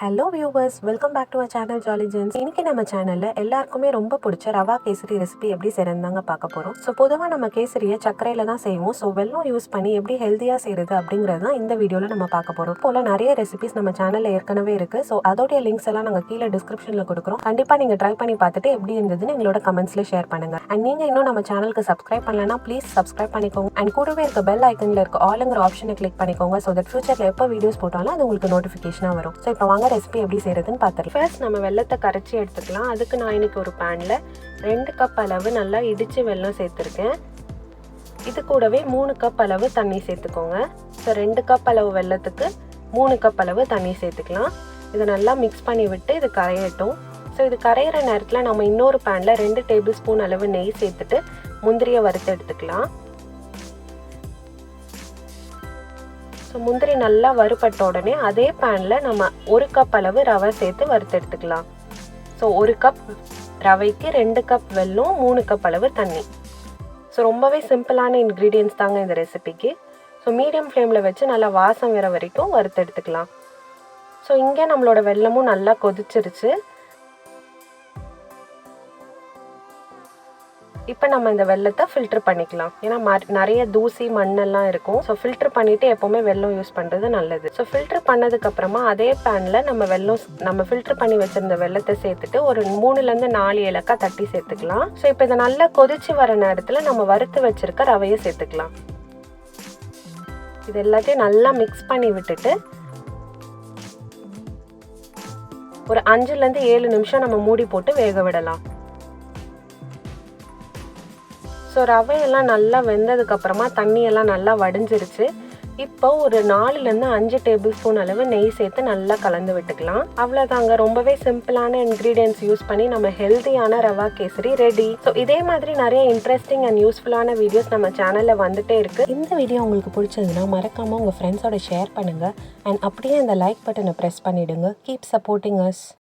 Hello viewers, welcome back to our channel Jolly Genz. இன்னைக்கு நம்ம சேனல்ல எல்லாருக்குமே ரொம்ப பிடிச்ச ரவா கேசரி ரெசிபி எப்படி செய்யறதுங்க பார்க்க போறோம். சோ பொதுவா நம்ம கேசரியை சர்க்கரையில தான் செய்வோம். சோ வெல்லம் யூஸ் பண்ணி எப்படி ஹெல்தியா செய்யறது அப்படிங்கறது தான் இந்த வீடியோல நம்ம பார்க்க போறோம். போல நிறைய ரெசிபிஸ் நம்ம சேனல்ல ஏற்கனவே இருக்கு. சோ அதோட லிங்க்ஸ் எல்லாம் நாங்க கீழே டிஸ்கிரிப்ஷன்ல கொடுக்குறோம். கண்டிப்பா நீங்க ட்ரை பண்ணி பார்த்துட்டு எப்படி இருந்ததுன்னு எங்களோட கமெண்ட்ஸ்ல ஷேர் பண்ணுங்க. அண்ட் நீங்க இன்னும் நம்ம சேனலுக்கு சப்ஸ்கிரைப் பண்ணலனா ப்ளீஸ் சப்ஸ்கிரைப் பண்ணிக்கோங்க. அண்ட் கூடவே இருக்க பெல் ஐக்கன்ல இருக்க ஆல்ங்கிற ஆப்ஷனை கிளிக் பண்ணிக்கோங்க. சோ தட் ஃபியூச்சர்ல எப்போ வீடியோஸ் போட்டாலும் அது உங்களுக்கு நோட்டிஃபிகேஷனா வரும். சோ இப்போ வாங்க ரெசிபி எப்படி செய்யறதுன்னு பார்த்துடலாம். ஃபர்ஸ்ட் நம்ம வெல்லத்தை கரைச்சி எடுத்துக்கலாம். அதுக்கு நான் இன்னைக்கு ஒரு பேன்ல 2 கப் அளவு நல்லா இடிச்சு வெல்லம் சேர்த்துருக்கேன். இது கூடவே 3 கப் அளவு தண்ணி சேர்த்துக்கோங்க. ஸோ 2 கப் அளவு வெல்லத்துக்கு 3 கப் அளவு தண்ணி சேர்த்துக்கலாம். இதை நல்லா மிக்ஸ் பண்ணி விட்டு இது கரையட்டும். ஸோ இது கரையிற நேரத்தில் நம்ம இன்னொரு பேன்ல 2 டேபிள் ஸ்பூன் அளவு நெய் சேர்த்துட்டு முந்திரியை வறுத்து எடுத்துக்கலாம். ஸோ முந்திரி நல்லா வறுபட்ட உடனே அதே பேனில் நம்ம 1 கப் அளவு ரவை சேர்த்து வறுத்து எடுத்துக்கலாம். ஸோ 1 கப் ரவைக்கு 2 கப் வெல்லம், 3 கப் அளவு தண்ணி. ஸோ ரொம்பவே சிம்பிளான இன்க்ரீடியன்ஸ் தாங்க இந்த ரெசிபிக்கு. ஸோ மீடியம் ஃப்ளேமில் வச்சு நல்லா வாசம் வர வரைக்கும் வறுத்து எடுத்துக்கலாம். ஸோ இங்கே நம்மளோட வெல்லமும் நல்லா கொதிச்சிருச்சு. இப்போ நம்ம இந்த வெல்லத்தை ஃபில்டர் பண்ணிக்கலாம். ஏன்னா நிறைய தூசி மண்ணெல்லாம் இருக்கும். ஸோ ஃபில்டர் பண்ணிவிட்டு எப்போவுமே வெல்லம் யூஸ் பண்ணுறது நல்லது. ஸோ ஃபில்டர் பண்ணதுக்கப்புறமா அதே பேனில் நம்ம ஃபில்டர் பண்ணி வச்சுருந்த வெல்லத்தை சேர்த்துட்டு ஒரு 3லேருந்து 4 ஏலக்காய் தட்டி சேர்த்துக்கலாம். ஸோ இப்போ இதை நல்லா கொதிச்சு வர நேரத்தில் நம்ம வறுத்து வச்சுருக்க ரவையை சேர்த்துக்கலாம். இது எல்லாத்தையும் நல்லா மிக்ஸ் பண்ணி விட்டுட்டு ஒரு 5லேருந்து 7 நிமிஷம் நம்ம மூடி போட்டு வேக விடலாம். ஸோ ரவையெல்லாம் நல்லா வெந்ததுக்கப்புறமா தண்ணியெல்லாம் நல்லா வடிஞ்சிருச்சு. இப்போ ஒரு 4லேருந்து 5 டேபிள் ஸ்பூன் அளவு நெய் சேர்த்து நல்லா கலந்து விட்டுக்கலாம். அவ்வளோதாங்க, ரொம்பவே சிம்பிளான இன்க்ரீடியன்ஸ் யூஸ் பண்ணி நம்ம ஹெல்த்தியான ரவா கேசரி ரெடி. ஸோ இதே மாதிரி நிறைய இன்ட்ரெஸ்டிங் அண்ட் யூஸ்ஃபுல்லான வீடியோஸ் நம்ம சேனலில் வந்துட்டே இருக்கு. இந்த வீடியோ உங்களுக்கு பிடிச்சதுன்னா மறக்காமல் உங்கள் ஃப்ரெண்ட்ஸோட ஷேர் பண்ணுங்கள். அண்ட் அப்படியே அந்த லைக் பட்டனை ப்ரெஸ் பண்ணிவிடுங்க. Keep supporting us.